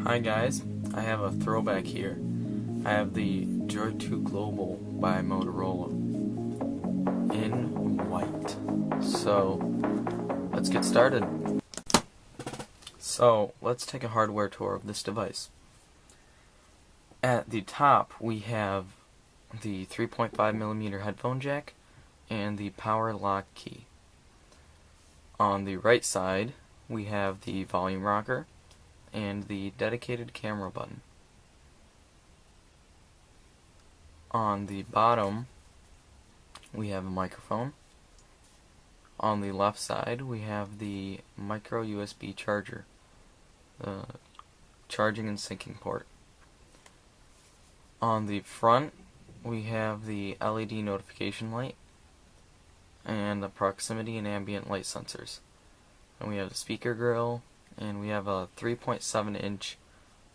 Hi guys, I have a throwback here. I have the Droid 2 Global by Motorola in white. So let's get started. So let's take a hardware tour of this device. At the top we have the 3.5mm headphone jack and the power lock key. On the right side we have the volume rocker and the dedicated camera button. On the bottom we have a microphone. On the left side we have the micro USB charger, the charging and syncing port. On the front we have the LED notification light and the proximity and ambient light sensors. And we have the speaker grill, and we have a 3.7-inch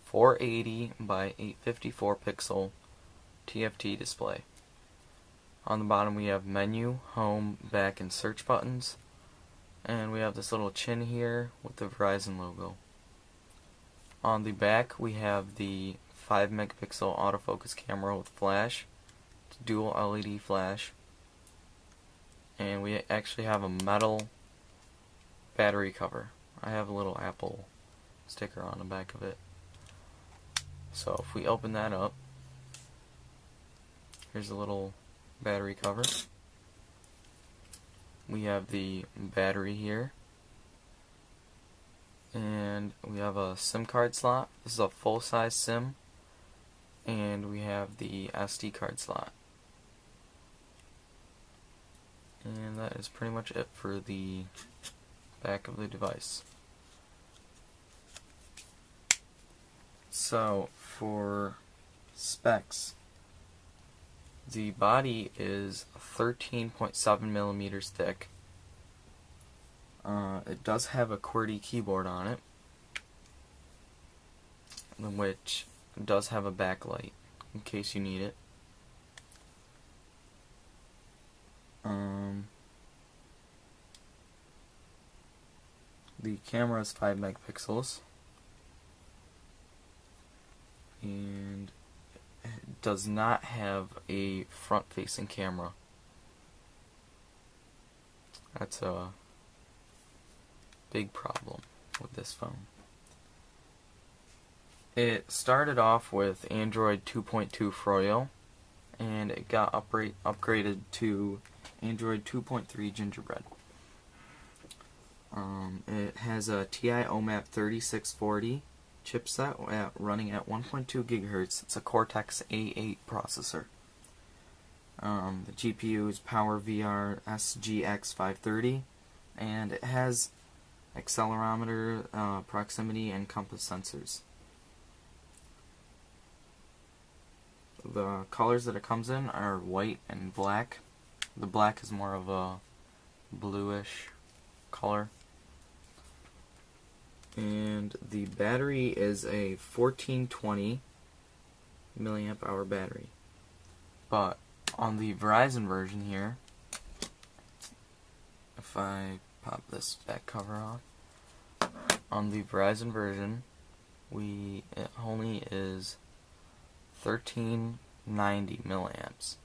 480 by 854 pixel TFT display. On the bottom we have menu, home, back, and search buttons, and we have this little chin here with the Verizon logo. On the back we have the 5 megapixel autofocus camera with flash, dual LED flash, and we actually have a metal battery cover. I have a little Apple sticker on the back of it. So if we open that up, here's a little battery cover. We have the battery here, and we have a SIM card slot. This is a full-size SIM, and we have the SD card slot. And that is pretty much it for the back of the device. So for specs, the body is 13.7 millimeters thick. It does have a QWERTY keyboard on it, which does have a backlight in case you need it. The camera is 5 megapixels, and it does not have a front-facing camera. That's a big problem with this phone. It started off with Android 2.2 Froyo, and it got upgraded to Android 2.3 Gingerbread. It has a TI-OMAP 3640 chipset running at 1.2 gigahertz. It's a Cortex A8 processor. The GPU is PowerVR SGX 530, and it has accelerometer, proximity, and compass sensors. The colors that it comes in are white and black. The black is more of a bluish color. And the battery is a 1420 milliamp hour battery. But on the Verizon version here, if I pop this back cover off, on the Verizon version, it only is 1390 milliamps.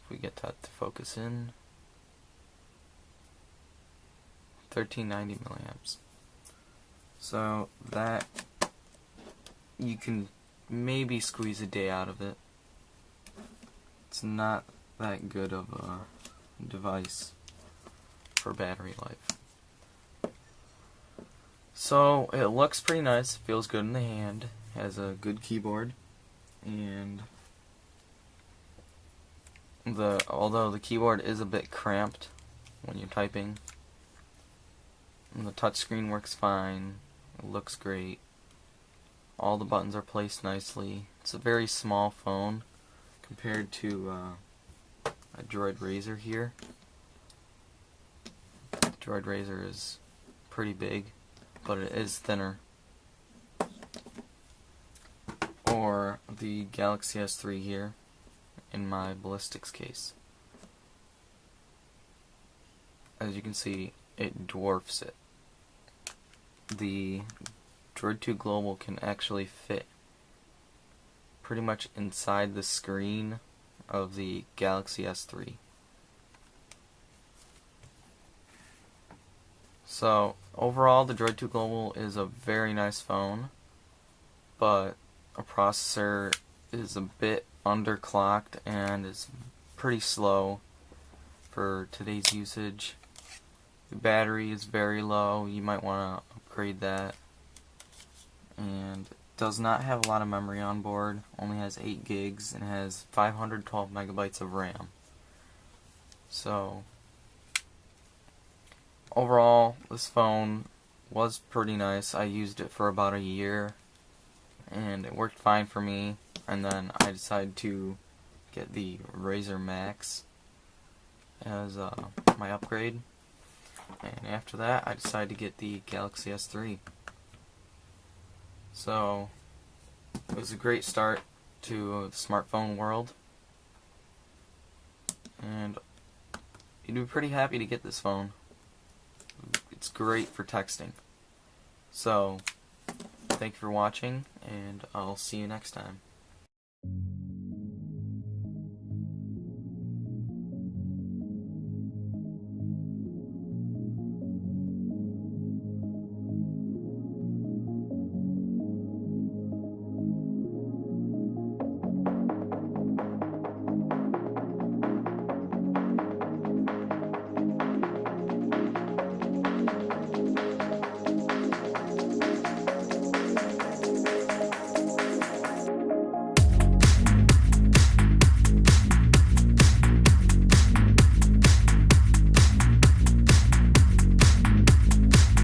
If we get that to focus in, 1390 milliamps. So that you can maybe squeeze a day out of it. It's not that good of a device for battery life. So it looks pretty nice, feels good in the hand, has a good keyboard, and although the keyboard is a bit cramped when you're typing, and the touchscreen works fine, it looks great, all the buttons are placed nicely. It's a very small phone compared to a Droid Razor here. The Droid Razor is pretty big, but it is thinner. Or the Galaxy S3 here in my ballistics case. As you can see, it dwarfs it. The Droid 2 Global can actually fit pretty much inside the screen of the Galaxy S3. So overall, the Droid 2 Global is a very nice phone, but a processor is a bit underclocked and is pretty slow for today's usage. The battery is very low, you might want to upgrade that. And does not have a lot of memory on board, only has 8 gigs and has 512 megabytes of RAM. So overall, this phone was pretty nice. I used it for about a year and it worked fine for me, and then I decided to get the Razer Max as my upgrade, and after that I decided to get the Galaxy S3. So it was a great start to the smartphone world, and you'd be pretty happy to get this phone. It's great for texting. So thank you for watching, and I'll see you next time.